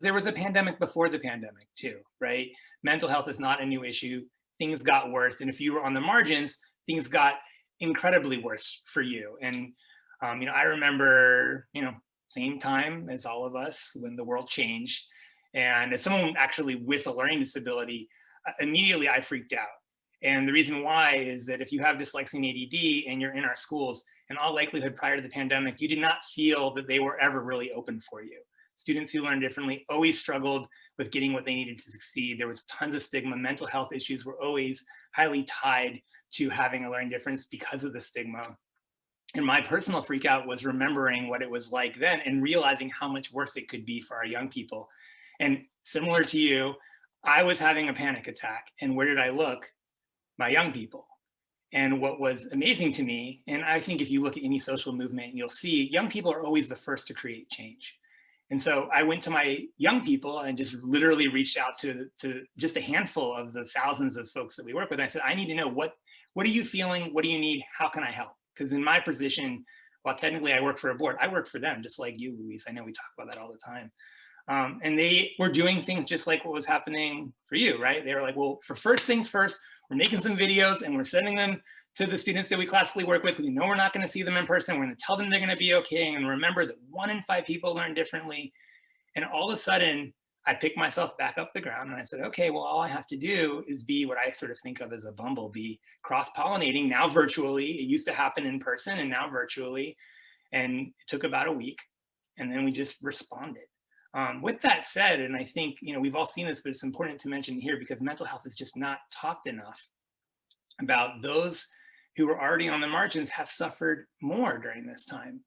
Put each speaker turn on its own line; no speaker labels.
there was a pandemic before the pandemic too, right? Mental health is not a new issue. Things got worse. And if you were on the margins, things got incredibly worse for you. And, I remember, same time as all of us when the world changed. And as someone actually with a learning disability, immediately I freaked out. And the reason why is that if you have dyslexia and ADD and you're in our schools, in all likelihood prior to the pandemic, you did not feel that they were ever really open for you. Students who learn differently always struggled with getting what they needed to succeed. There was tons of stigma. Mental health issues were always highly tied to having a learning difference because of the stigma. And my personal freak out was remembering what it was like then and realizing how much worse it could be for our young people. And similar to you, I was having a panic attack. And where did I look? My young people. And what was amazing to me, and I think if you look at any social movement, you'll see young people are always the first to create change. And so I went to my young people and just literally reached out to just a handful of the thousands of folks that we work with. I said, I need to know what are you feeling? What do you need? How can I help? Because in my position, while technically I work for a board, I work for them, just like you, Louise. I know we talk about that all the time. And they were doing things just like what was happening for you, right? They were like, well, for first things first, we're making some videos and we're sending them to the students that we classically work with. We know we're not going to see them in person. We're going to tell them they're going to be okay. And remember that 1 in 5 people learn differently. And all of a sudden, I picked myself back up the ground and I said, okay, well, all I have to do is be what I sort of think of as a bumblebee, cross-pollinating, now virtually. It used to happen in person and now virtually. And it took about a week. And then we just responded. With that said, and I think, we've all seen this, but it's important to mention here because mental health is just not talked enough about. Those who were already on the margins have suffered more during this time.